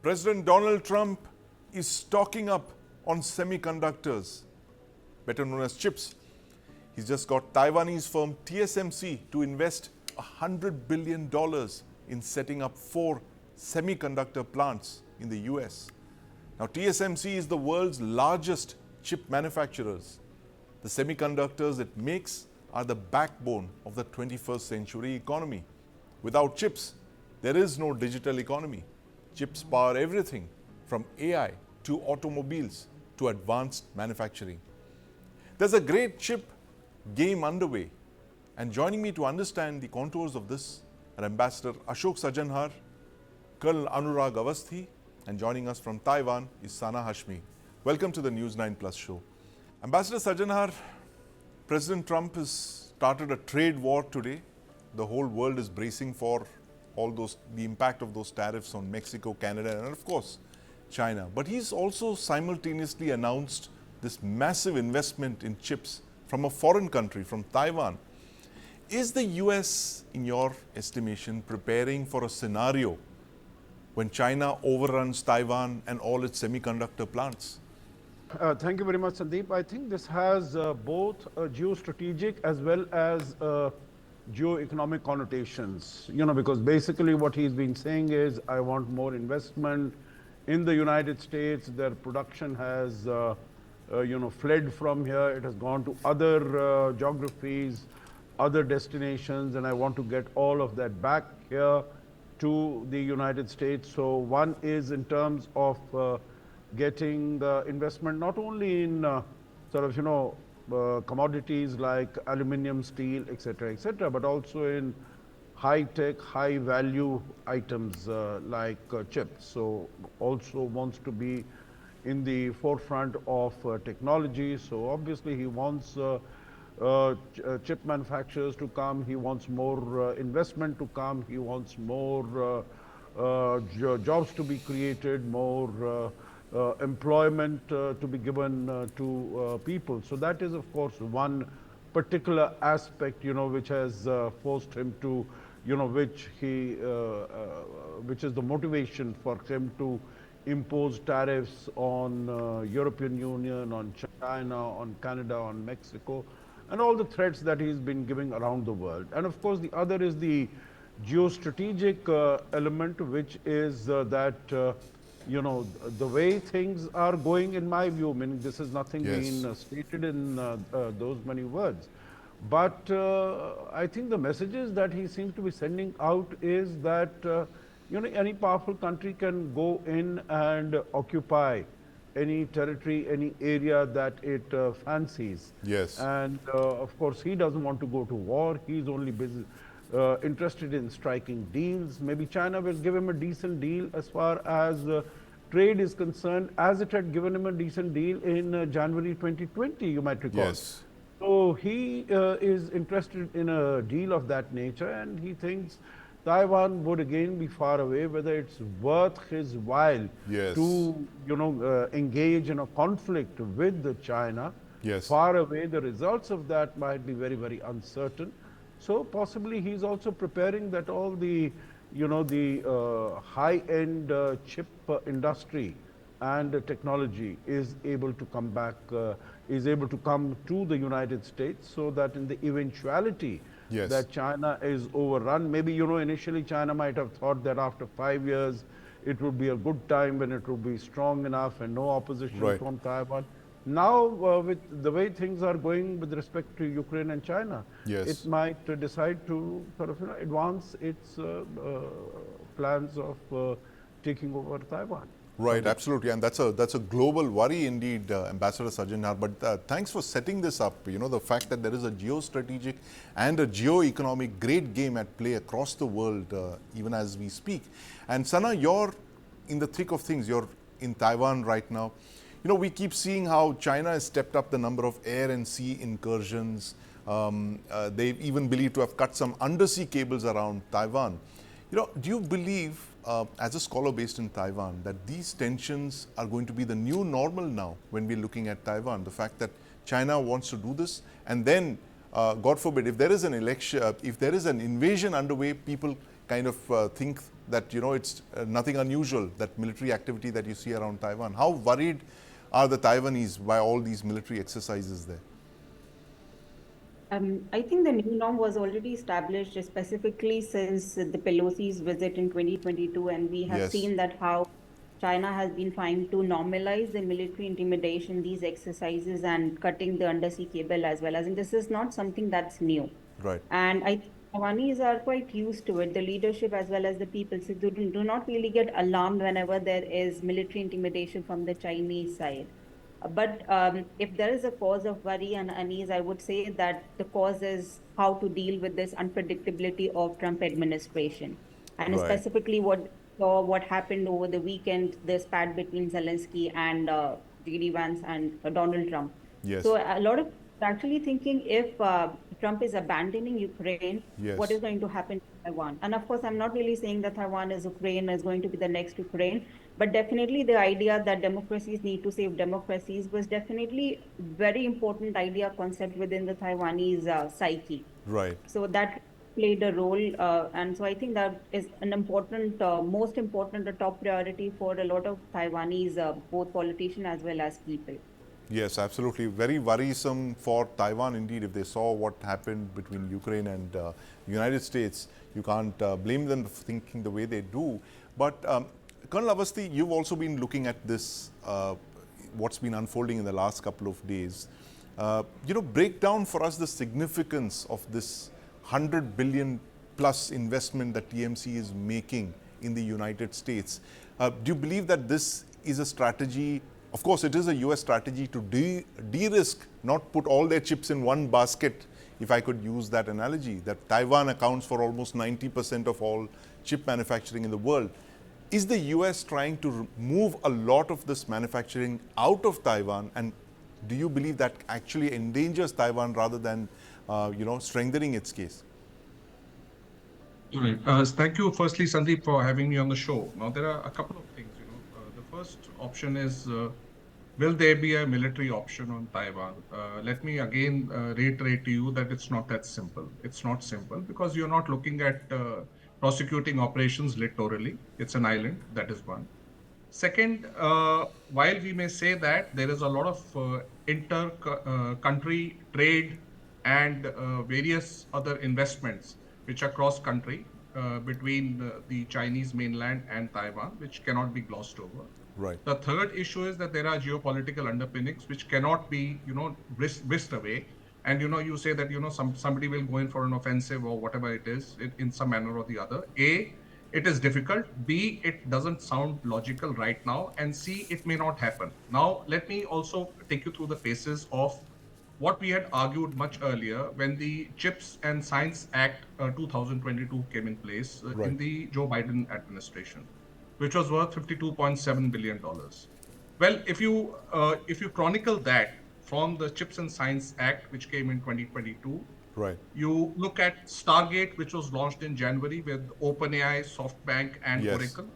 President Donald Trump is stocking up on semiconductors, better known as chips. He's just got Taiwanese firm TSMC to invest $100 billion in setting up 4 semiconductor plants in the US. Now, TSMC is the world's largest chip manufacturers. The semiconductors it makes are the backbone of the 21st century economy. Without chips, there is no digital economy. Chips power everything from AI to automobiles to advanced manufacturing. There's a great chip game underway, and joining me to understand the contours of this are Ambassador Ashok Sajanhar, Colonel Anurag Avasthi, and joining us from Taiwan is Sana Hashmi. Welcome to the News9 Plus show. Ambassador Sajanhar, President Trump has started a trade war today. The whole world is bracing for the impact of those tariffs on Mexico, Canada, and of course, China. But he's also simultaneously announced this massive investment in chips from a foreign country, from Taiwan. Is the US, in your estimation, preparing for a scenario when China overruns Taiwan and all its semiconductor plants? Thank you very much, Sandeep. I think this has both geostrategic as well as geo-economic connotations, because basically what he's been saying is, I want more investment in the United States. Their production has, fled from here. It has gone to other geographies, other destinations, and I want to get all of that back here to the United States. So one is in terms of getting the investment not only in commodities like aluminum, steel, etc., but also in high-tech, high-value items like chips. So also wants to be in the forefront of technology. So obviously he wants chip manufacturers to come. He wants more investment to come. He wants more jobs to be created, more employment to be given to people. So that is, of course, one particular aspect, which has forced him to, which is the motivation for him to impose tariffs on European Union, on China, on Canada, on Mexico, and all the threats that he's been giving around the world. And of course, the other is the geostrategic element, which is that the way things are going, in my view, meaning this is nothing being stated in those many words. But I think the messages that he seems to be sending out is that, any powerful country can go in and occupy any territory, any area that it fancies. Yes. And of course, he doesn't want to go to war. He's only interested in striking deals. Maybe China will give him a decent deal as far as trade is concerned, as it had given him a decent deal in January 2020, you might recall. Yes. So he is interested in a deal of that nature, and he thinks Taiwan would again be far away, whether it's worth his while to engage in a conflict with China. Yes. Far away, the results of that might be very, very uncertain. So possibly he's also preparing that all the, the high-end chip industry and technology is able to come back, is able to come to the United States, so that in the eventuality that China is overrun, maybe, initially China might have thought that after 5 years, it would be a good time when it would be strong enough and no opposition from Taiwan. Now, with the way things are going with respect to Ukraine and China, it might decide to advance its plans of taking over Taiwan. Right, absolutely, and that's a global worry indeed, Ambassador Sajanhar. But thanks for setting this up. The fact that there is a geostrategic and a geo-economic great game at play across the world, even as we speak. And Sana, you're in the thick of things. You're in Taiwan right now. We keep seeing how China has stepped up the number of air and sea incursions. They even believe to have cut some undersea cables around Taiwan. Do you believe, as a scholar based in Taiwan, that these tensions are going to be the new normal now when we're looking at Taiwan? The fact that China wants to do this, and then, God forbid, if there is an election, if there is an invasion underway, people kind of think that, it's nothing unusual, that military activity that you see around Taiwan. How worried are the Taiwanese by all these military exercises there? I think the new norm was already established specifically since the Pelosi's visit in 2022, and we have Yes, seen that how China has been trying to normalize the military intimidation, these exercises, and cutting the undersea cable as well. As in, this is not something that's new. right, And I think Taiwanese are quite used to it, the leadership as well as the people. So do not really get alarmed whenever there is military intimidation from the Chinese side. But if there is a cause of worry and unease, I would say that the cause is how to deal with this unpredictability of Trump administration, and right. specifically what happened over the weekend, the spat between Zelensky and JD Vance and Donald Trump. Yes, So a lot of people are actually thinking if Trump is abandoning Ukraine, what yes, is going to happen to Taiwan? And of course, I'm not really saying that Taiwan is Ukraine is going to be the next Ukraine, but definitely the idea that democracies need to save democracies was definitely very important idea concept within the Taiwanese psyche. right. So that played a role, and so I think that is an important, most important, a top priority for a lot of Taiwanese, both politicians as well as people. Yes, absolutely. Very worrisome for Taiwan indeed. If they saw what happened between Ukraine and United States, you can't blame them for thinking the way they do. But Colonel Avasthi, you've also been looking at this, what's been unfolding in the last couple of days. Break down for us the significance of this 100 billion plus investment that TMC is making in the United States. Do you believe that this is a strategy? Of course, it is a US strategy to de-risk, not put all their chips in one basket, if I could use that analogy, that Taiwan accounts for almost 90% of all chip manufacturing in the world. Is the US trying to move a lot of this manufacturing out of Taiwan, and do you believe that actually endangers Taiwan rather than strengthening its case? All right. Thank you, firstly, Sandeep, for having me on the show. Now, there are a couple of things. The first option is, will there be a military option on Taiwan? Let me again reiterate to you that it's not that simple. It's not simple because you're not looking at prosecuting operations littorally. It's an island. That is one. Second, while we may say that there is a lot of inter-country trade and various other investments which are cross-country between the Chinese mainland and Taiwan, which cannot be glossed over. Right. The third issue is that there are geopolitical underpinnings which cannot be, whisked away. And you say that somebody will go in for an offensive or whatever it is in some manner or the other. A, it is difficult. B, it doesn't sound logical right now. And C, it may not happen. Now, let me also take you through the paces of what we had argued much earlier when the Chips and Science Act 2022 came in place Right. in the Joe Biden administration, which was worth $52.7 billion. Well, if you chronicle that from the Chips and Science Act, which came in 2022, Right. you look at Stargate, which was launched in January with OpenAI, SoftBank, and Yes. Oracle.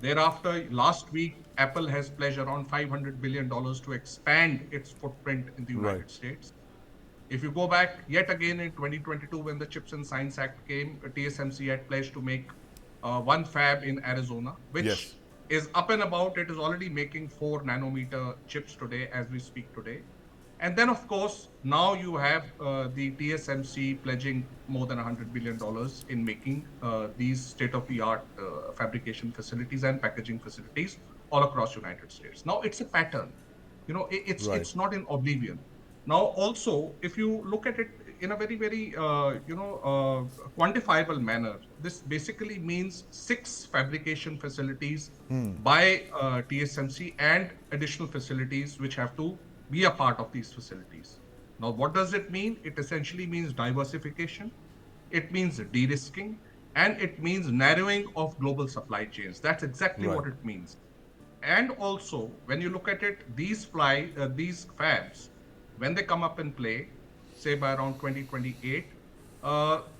Thereafter, last week, Apple has pledged around $500 billion to expand its footprint in the United Right. States. If you go back yet again in 2022, when the Chips and Science Act came, TSMC had pledged to make one fab in Arizona, which Yes. is up and about. It is already making 4 nanometer chips today as we speak today. And then, of course, now you have the TSMC pledging more than $100 billion in making these state-of-the-art fabrication facilities and packaging facilities all across United States. Now, it's a pattern. It's Right. not in oblivion. Now, also, if you look at it in a very, very, quantifiable manner, this basically means 6 fabrication facilities by TSMC and additional facilities which have to be a part of these facilities. Now, what does it mean? It essentially means diversification, it means de-risking, and it means narrowing of global supply chains. That's exactly Right. what it means. And also, when you look at it, these fabs, when they come up in play, say by around 2028,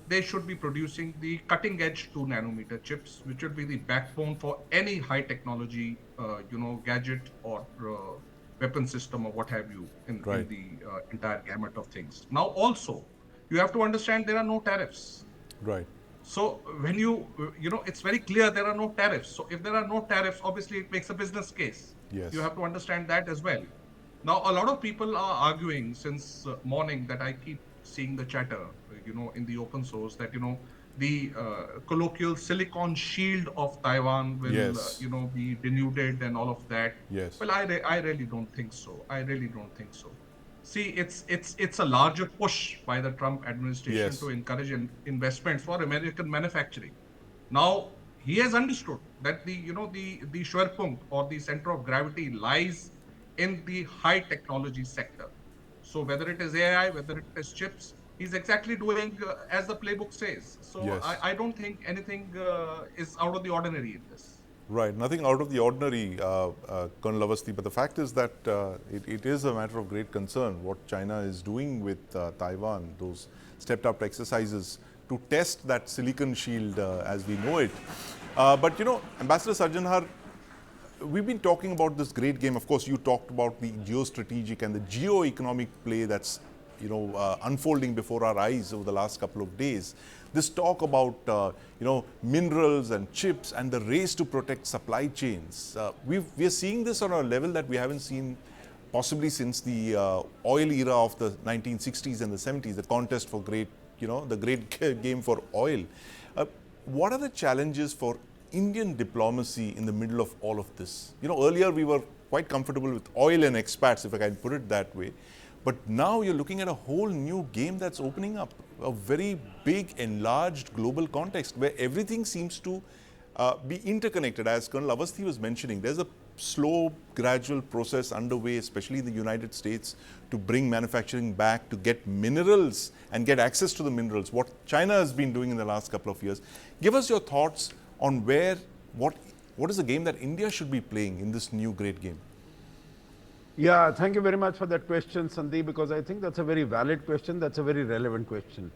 they should be producing the cutting edge 2 nanometer chips, which will be the backbone for any high technology, gadget or weapon system or what have you in Right. the entire gamut of things. Now, also, you have to understand there are no tariffs. Right. So when it's very clear there are no tariffs. So if there are no tariffs, obviously it makes a business case. You Yes. have to understand that as well. Now, a lot of people are arguing since morning that I keep seeing the chatter, in the open source that, the colloquial silicon shield of Taiwan will, Yes. be denuded and all of that. Yes. Well, I really don't think so. I really don't think so. See, it's a larger push by the Trump administration to Yes. encourage investments for American manufacturing. Now, he has understood that the Schwerpunkt or the center of gravity lies in the high technology sector. So whether it is AI, whether it is chips, he's exactly doing as the playbook says. So Yes. I don't think anything is out of the ordinary in this. Right, nothing out of the ordinary, Colonel Avasthi, but the fact is that it is a matter of great concern what China is doing with Taiwan, those stepped up exercises to test that silicon shield as we know it. But Ambassador Sarjanhar, we've been talking about this great game. Of course, you talked about the geostrategic and the geo-economic play that's unfolding before our eyes over the last couple of days. This talk about minerals and chips and the race to protect supply chains. We are seeing this on a level that we haven't seen possibly since the oil era of the 1960s and the 70s. The contest for the great game for oil. What are the challenges for Indian diplomacy in the middle of all of this? Earlier we were quite comfortable with oil and expats, if I can put it that way. But now you're looking at a whole new game that's opening up, a very big, enlarged global context where everything seems to be interconnected. As Colonel Avasthi was mentioning, there's a slow, gradual process underway, especially in the United States, to bring manufacturing back, to get minerals and get access to the minerals, what China has been doing in the last couple of years. Give us your thoughts on what is the game that India should be playing in this new great game? Yeah, thank you very much for that question, Sandeep, because I think that's a very valid question. That's a very relevant question.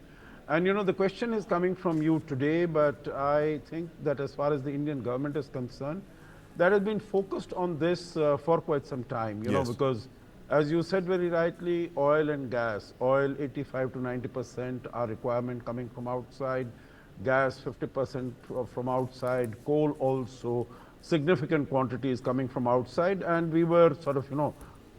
And the question is coming from you today, but I think that as far as the Indian government is concerned, that has been focused on this for quite some time, Yes. because as you said very rightly, oil and gas, oil 85 to 90% are requirement coming from outside, gas 50% from outside, coal also significant quantities coming from outside, and we were sort of,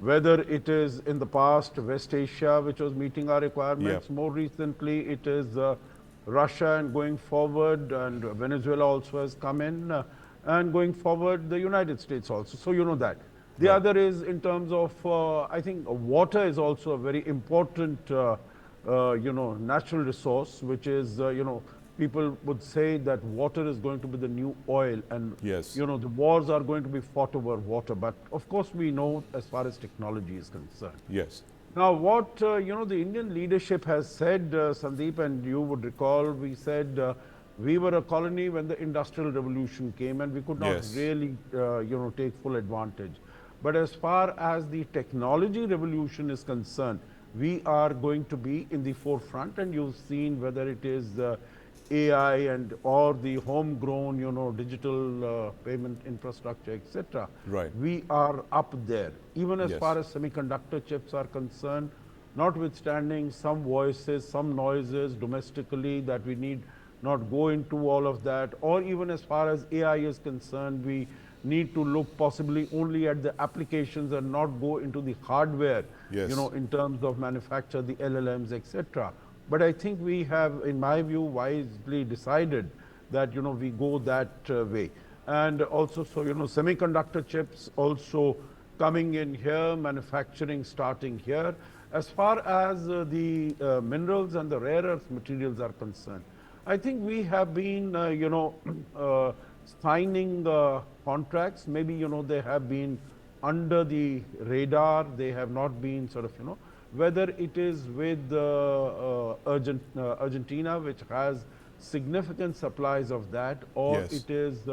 whether it is in the past West Asia, which was meeting our requirements, more recently it is Russia, and going forward, and Venezuela also has come in, and going forward the United States also. So that. The other is in terms of, I think water is also a very important, natural resource, which is, people would say that water is going to be the new oil, and Yes. the wars are going to be fought over water. But of course, we know as far as technology is concerned. Yes. Now, what the Indian leadership has said, Sandeep, and you would recall, we said we were a colony when the Industrial Revolution came, and we could not Yes. really, take full advantage. But as far as the technology revolution is concerned, we are going to be in the forefront, and you've seen whether it is AI and or the homegrown, digital payment infrastructure, etc. Right. We are up there. Even as Yes. far as semiconductor chips are concerned, notwithstanding some voices, some noises domestically that we need not go into all of that, or even as far as AI is concerned, we need to look possibly only at the applications and not go into the hardware, Yes. in terms of manufacture, the LLMs, etc. But I think we have, in my view, wisely decided that, we go that way. And also, so, semiconductor chips also coming in here, manufacturing starting here. As far as the minerals and the rare earth materials are concerned, I think we have been, signing contracts. Maybe, they have been under the radar. They have not been sort of, whether it is with Argentina, which has significant supplies of that, or Yes. it is,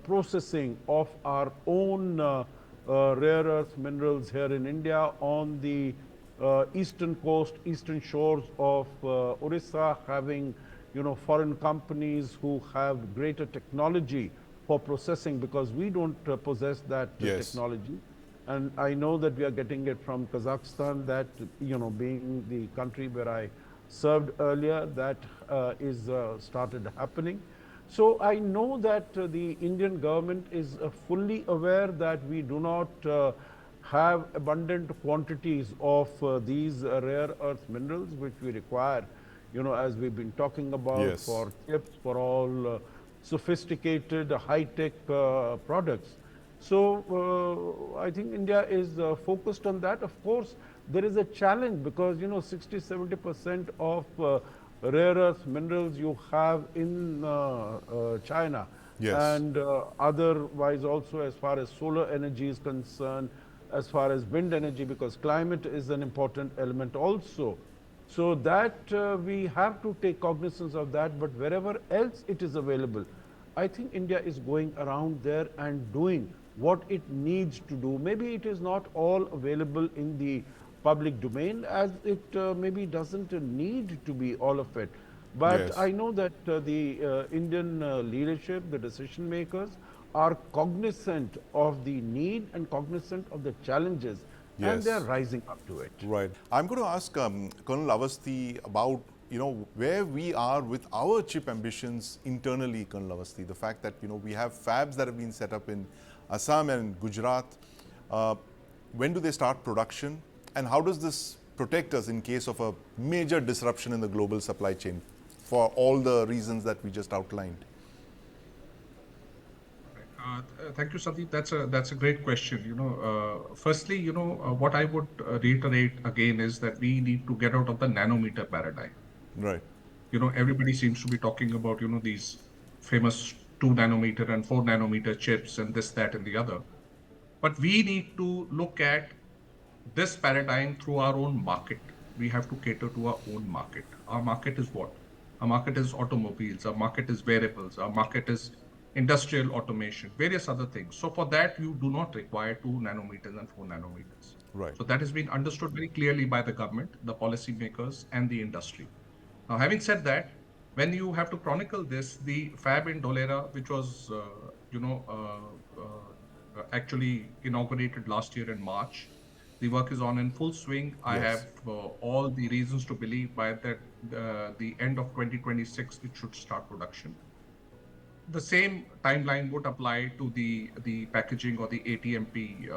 processing of our own rare earth minerals here in India on the eastern coast, eastern shores of Orissa, having, foreign companies who have greater technology for processing, because we don't possess that Yes. technology. And I know that we are getting it from Kazakhstan, that, being the country where I served earlier, that is started happening. So I know that the Indian government is fully aware that we do not have abundant quantities of these rare earth minerals which we require, as we've been talking about, Yes. for chips, for all sophisticated high-tech products. So I think India is focused on that. Of course, there is a challenge because 60-70% of rare earth minerals you have in China, Yes. and otherwise also as far as solar energy is concerned, as far as wind energy, because climate is an important element also. So that we have to take cognizance of that, but wherever else it is available, I think India is going around there and doing what it needs to do. Maybe it is not all available in the public domain, as it maybe doesn't need to be all of it. But Yes. I know that the Indian leadership, the decision makers, are cognizant of the need and cognizant of the challenges, and they are Yes. rising up to it. Right. I'm going to ask Colonel Avasthi about where we are with our chip ambitions internally, Colonel Avasthi. The fact that we have fabs that have been set up in Assam and Gujarat. When do they start production, and how does this protect us in case of a major disruption in the global supply chain for all the reasons that we just outlined? Thank you, Sandeep. That's a great question. Firstly, what I would reiterate again is that we need to get out of the nanometer paradigm. Right. Everybody seems to be talking about these famous 2 nanometer and 4 nanometer chips and this, that, and the other. But we need to look at this paradigm through our own market. We have to cater to our own market. Our market is what? Our market is automobiles. Our market is wearables. Our market is industrial automation, various other things. So for that, you do not require 2 nanometers and 4 nanometers. Right. So that has been understood very clearly by the government, the policymakers, and the industry. Now, having said that, when you have to chronicle this, the fab in Dholera, which was, actually inaugurated last year in March, the work is on in full swing. I Yes. have all the reasons to believe by that the end of 2026 it should start production. The same timeline would apply to the packaging or the ATMP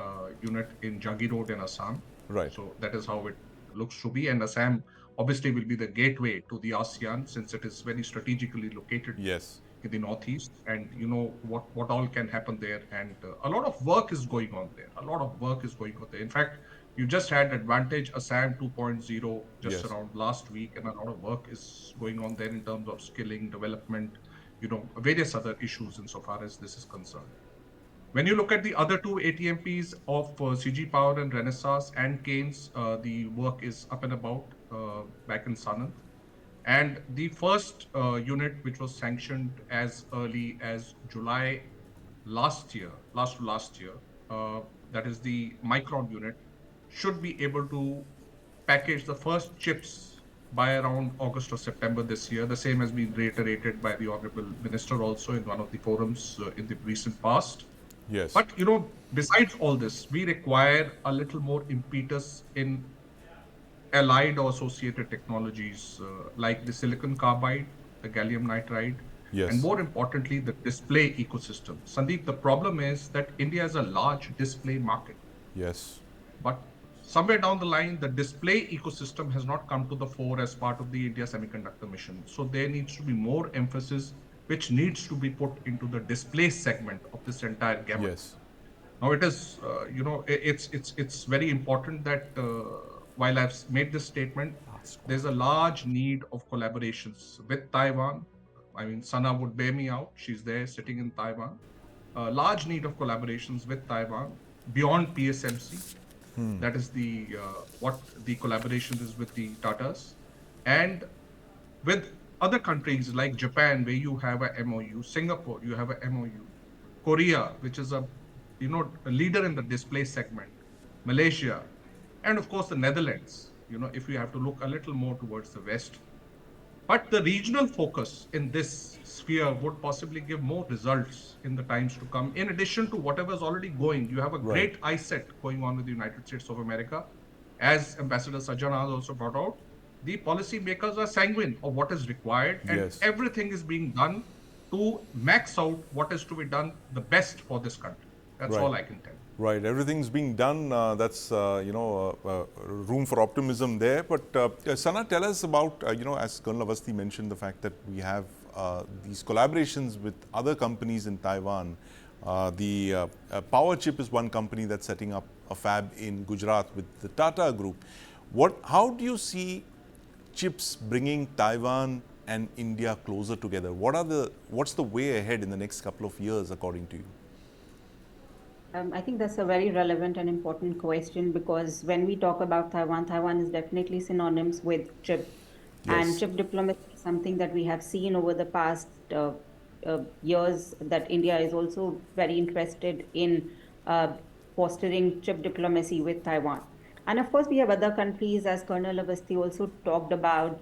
unit in Jagi Road in Assam. Right. So that is how it looks to be. And Assam obviously will be the gateway to the ASEAN, since it is very strategically located Yes. in the northeast, and what all can happen there. And a lot of work is going on there. A lot of work is going on there. In fact, you just had Advantage Assam 2.0 just Yes. around last week, and a lot of work is going on there in terms of skilling, development, various other issues insofar as this is concerned. When you look at the other two ATMPs of CG Power and Renaissance and Keynes, the work is up and about back in Sanand. And the first unit, which was sanctioned as early as July last year, last year, that is the Micron unit, should be able to package the first chips by around August or September this year. The same has been reiterated by the Honorable Minister also in one of the forums in the recent past. Yes. But, besides all this, we require a little more impetus in allied or associated technologies like the silicon carbide, the gallium nitride, Yes. and more importantly, the display ecosystem. Sandeep, the problem is that India is a large display market, Yes. but somewhere down the line, the display ecosystem has not come to the fore as part of the India semiconductor mission. So there needs to be more emphasis, which needs to be put into the display segment of this entire gamut. Yes. Now it is, it's very important that while I've made this statement, there's a large need of collaborations with Taiwan. I mean, Sana would bear me out. She's there sitting in Taiwan. A large need of collaborations with Taiwan beyond TSMC. That is what the collaboration is with the Tatas, and with other countries like Japan, where you have a MOU, Singapore, you have a MOU, Korea, which is a leader in the display segment, Malaysia, and of course the Netherlands, if we have to look a little more towards the West. But the regional focus in this sphere would possibly give more results in the times to come. In addition to whatever is already going, you have a Right. great ISET going on with the United States of America, as Ambassador Sajjan has also brought out. the policymakers are sanguine of what is required, and Yes. everything is being done to max out what is to be done the best for this country. That's Right. all I can tell. Right, everything's being done. That's room for optimism there. But Sana, tell us about as Colonel Avasthi mentioned, the fact that we have these collaborations with other companies in Taiwan. The Power Chip is one company that's setting up a fab in Gujarat with the Tata Group. How do you see chips bringing Taiwan and India closer together? What's the way ahead in the next couple of years, according to you? I think that's a very relevant and important question because when we talk about Taiwan, Taiwan is definitely synonymous with chip. And Yes. chip diplomacy is something that we have seen over the past years that India is also very interested in uh, fostering chip diplomacy with Taiwan. And of course, we have other countries, as Colonel Avasthi also talked about,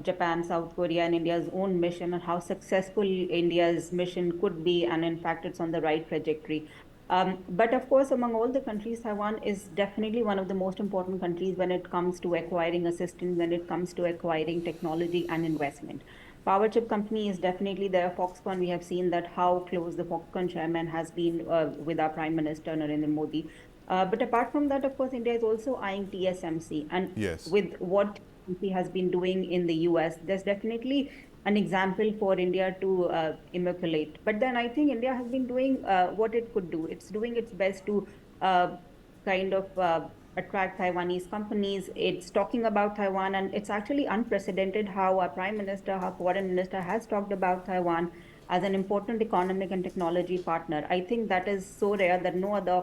Japan, South Korea, and India's own mission and how successful India's mission could be. And in fact, it's on the right trajectory. But of course, among all the countries, Taiwan is definitely one of the most important countries when it comes to acquiring assistance, when it comes to acquiring technology and investment. Power chip company is definitely there. Foxconn, we have seen that how close the Foxconn chairman has been with our Prime Minister Narendra Modi. But apart from that, of course, India is also eyeing TSMC. And Yes. with what TSMC has been doing in the US, there's definitely an example for India to emulate. But then I think India has been doing what it could do. It's doing its best to uh, kind of attract Taiwanese companies. It's talking about Taiwan, and it's actually unprecedented how our Prime Minister, our Foreign Minister has talked about Taiwan as an important economic and technology partner. I think that is so rare that no other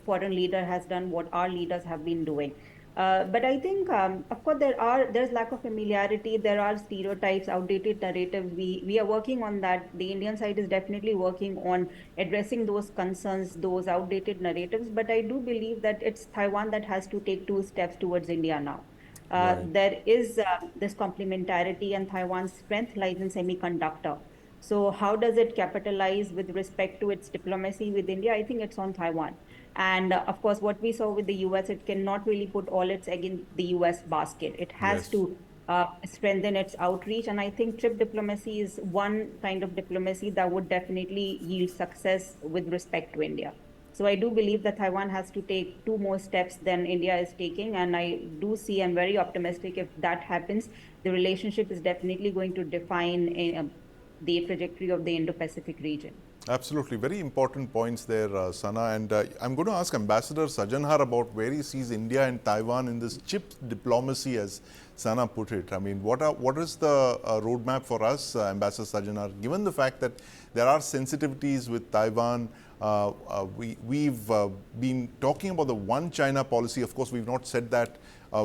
foreign leader has done what our leaders have been doing. But I think, of course, there's lack of familiarity. There are stereotypes, outdated narratives. We are working on that. The Indian side is definitely working on addressing those concerns, those outdated narratives. But I do believe that it's Taiwan that has to take two steps towards India now. Right. There is this complementarity, and Taiwan's strength lies in semiconductor. So how does it capitalize with respect to its diplomacy with India? I think it's on Taiwan. And of course, what we saw with the US, it cannot really put all its egg in the US basket. It has Yes. to strengthen its outreach. And I think trip diplomacy is one kind of diplomacy that would definitely yield success with respect to India. So I do believe that Taiwan has to take two more steps than India is taking. And I do see, I'm very optimistic if that happens, the relationship is definitely going to define the trajectory of the Indo-Pacific region. Absolutely. Very important points there, Sana. And I'm going to ask Ambassador Sajanhar about where he sees India and Taiwan in this chip diplomacy, as Sana put it. I mean, what is the roadmap for us, Ambassador Sajanhar, given the fact that there are sensitivities with Taiwan? We've been talking about the one China policy. Of course, we've not said that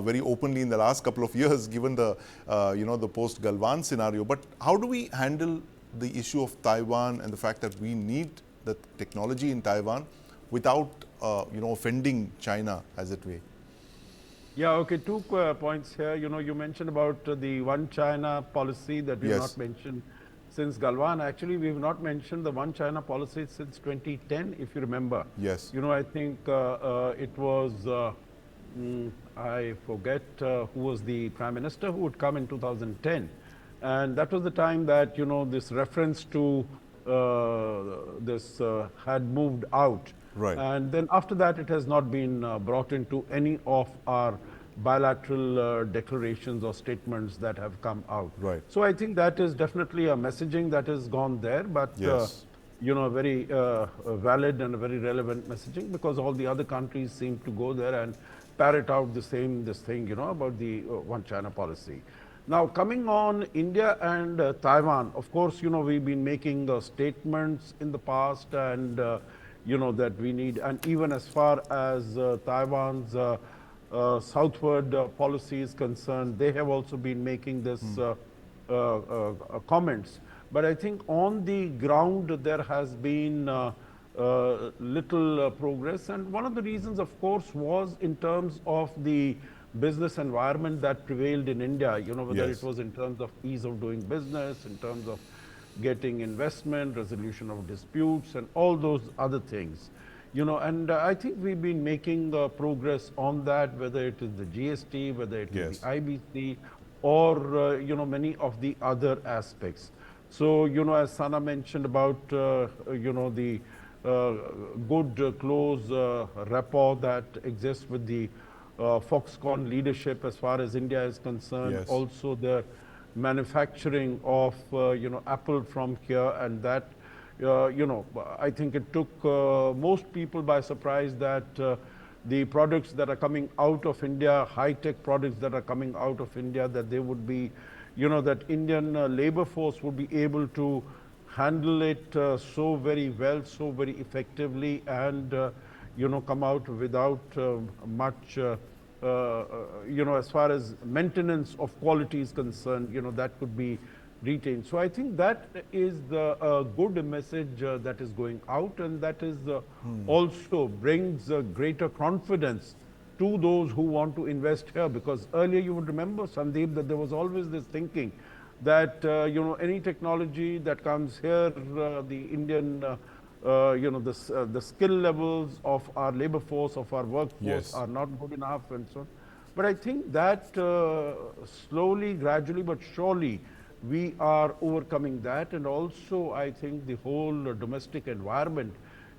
very openly in the last couple of years, given the the post Galwan scenario. But how do we handle the issue of Taiwan and the fact that we need the technology in Taiwan without offending China, as it may? Yeah, okay, two points here. You mentioned about the one China policy that we have Yes. not mentioned since Galwan. Actually, we have not mentioned the one China policy since 2010, if you remember. Yes. I think it was, I forget who was the prime minister who would come in 2010. And that was the time that, this reference to this had moved out. Right. And then after that, it has not been brought into any of our bilateral declarations or statements that have come out. Right. So I think that is definitely a messaging that has gone there, but Yes. very valid and a very relevant messaging, because all the other countries seem to go there and parrot out this thing, about the one China policy. Now, coming on India and Taiwan, of course, we've been making statements in the past, and that we need, and even as far as Taiwan's southward policy is concerned, they have also been making this comments. But I think on the ground there has been little progress, and one of the reasons, of course, was in terms of the business environment that prevailed in India, whether Yes. it was in terms of ease of doing business, in terms of getting investment, resolution of disputes, and all those other things. And I think we've been making progress on that, whether it is the GST, whether it is the Yes. IBC, or many of the other aspects. So as Sana mentioned about the uh, good close rapport that exists with the Foxconn leadership as far as India is concerned. Yes. Also the manufacturing of Apple from here, and that I think it took most people by surprise that the products that are coming out of India, high-tech products that are coming out of India, that they would be, that Indian labor force would be able to handle it so very well, so very effectively, and come out without much as far as maintenance of quality is concerned, that could be retained. So I think that is the good message that is going out, and that is also brings greater confidence to those who want to invest here. Because earlier you would remember, Sandeep, that there was always this thinking that any technology that comes here, the Indian the skill levels of our labor force, of our workforce, Yes. are not good enough, and so on. But I think that slowly, gradually, but surely, we are overcoming that. And also, I think the whole domestic environment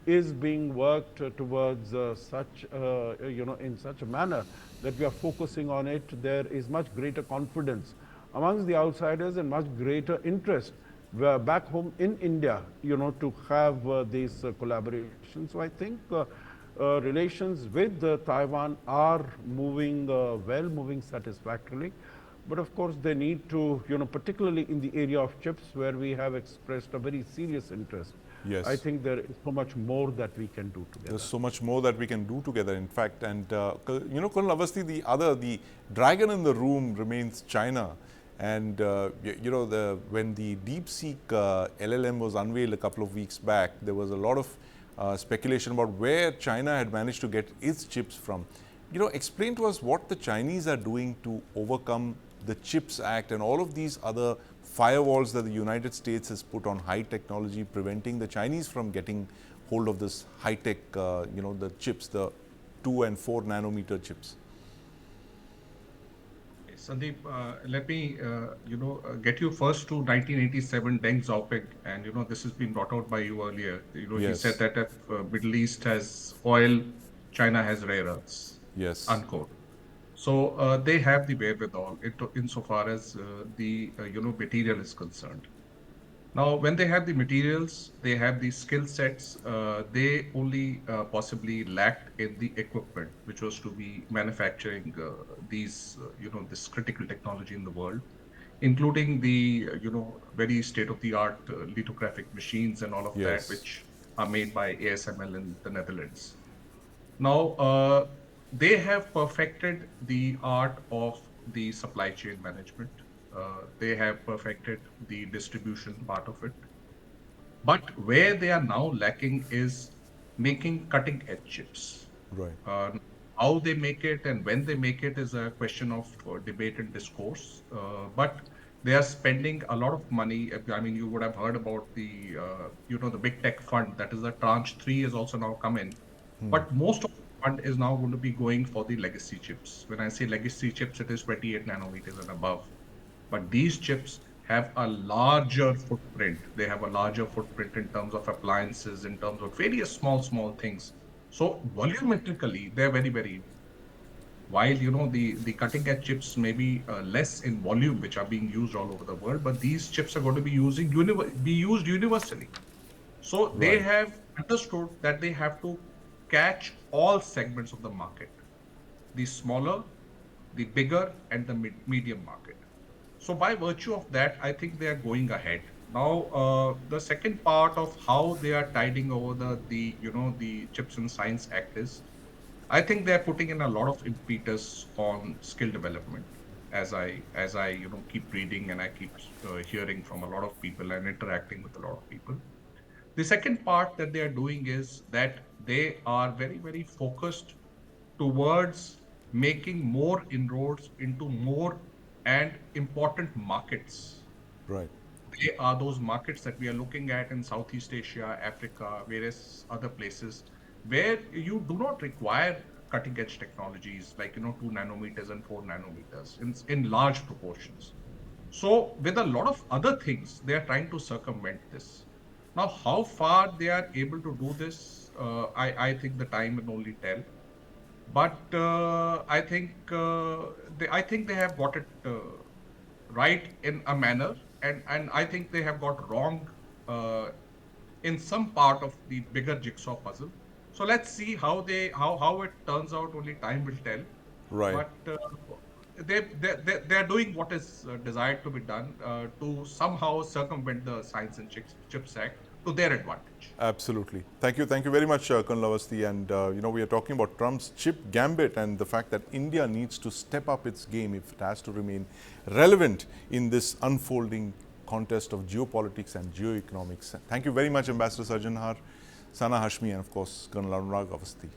is being worked towards such, in such a manner that we are focusing on it. There is much greater confidence amongst the outsiders and much greater interest back home in India, to have these collaborations. So I think relations with Taiwan are moving well, moving satisfactorily. But of course, they need to, particularly in the area of chips, where we have expressed a very serious interest. I Yes. think there is so much more that we can do There's together. so much more that we can do together, in fact. And, Colonel Avasti, the dragon in the room remains China. And, when the DeepSeek LLM was unveiled a couple of weeks back, there was a lot of speculation about where China had managed to get its chips from. Explain to us what the Chinese are doing to overcome the CHIPS Act and all of these other firewalls that the United States has put on high technology, preventing the Chinese from getting hold of this high tech, the chips, the 2 and 4 nanometer chips. Sandeep, let me, get you first to 1987 Deng Xiaoping, and this has been brought out by you earlier. He said Yes. that if Middle East has oil, China has rare earths, Yes. unquote. So they have the wherewithal insofar as the material is concerned. Now, when they have the materials, they have the skill sets. They only possibly lacked in the equipment, which was to be manufacturing these, this critical technology in the world, including the, very state-of-the-art lithographic machines and all of that, Yes. which are made by ASML in the Netherlands. Now, they have perfected the art of the supply chain management. They have perfected the distribution part of it. But where they are now lacking is making cutting edge chips. Right. Uh, how they make it and when they make it is a question of debate and discourse. But they are spending a lot of money. I mean, you would have heard about the, the big tech fund. That is the tranche three has also now come in. But most of the fund is now going to be going for the legacy chips. When I say legacy chips, it is 28 nanometers and above. But these chips have a larger footprint. They have a larger footprint in terms of appliances, in terms of various small things. So volumetrically, they're very, very, while the cutting edge chips may be less in volume, which are being used all over the world, but these chips are going to be be used universally. So they Right. have understood that they have to catch all segments of the market, the smaller, the bigger, and the medium market. So by virtue of that, I think they are going ahead. Now, the second part of how they are tiding over the Chips and Science Act is, I think they are putting in a lot of impetus on skill development. As I keep reading and I keep hearing from a lot of people and interacting with a lot of people. The second part that they are doing is that they are very, very focused towards making more inroads into more and important markets. Right. They are those markets that we are looking at in Southeast Asia, Africa, various other places. where you do not require cutting edge technologies like 2 nanometers and 4 nanometers in large proportions. So with a lot of other things, they are trying to circumvent this. Now, how far they are able to do this, I think the time will only tell. But I think they have got it right in a manner, and I think they have got wrong uh, in some part of the bigger jigsaw puzzle. So let's see how it turns out. Only time will tell. Right. But they are doing what is desired to be done to somehow circumvent the Science and Chips Act to their advantage. Absolutely. Thank you very much, Colonel Awasthi. And we are talking about Trump's chip gambit and the fact that India needs to step up its game if it has to remain relevant in this unfolding contest of geopolitics and geoeconomics. Thank you very much, Ambassador Sarjanhar, Sana Hashmi, and of course, Colonel Anurag Awasthi.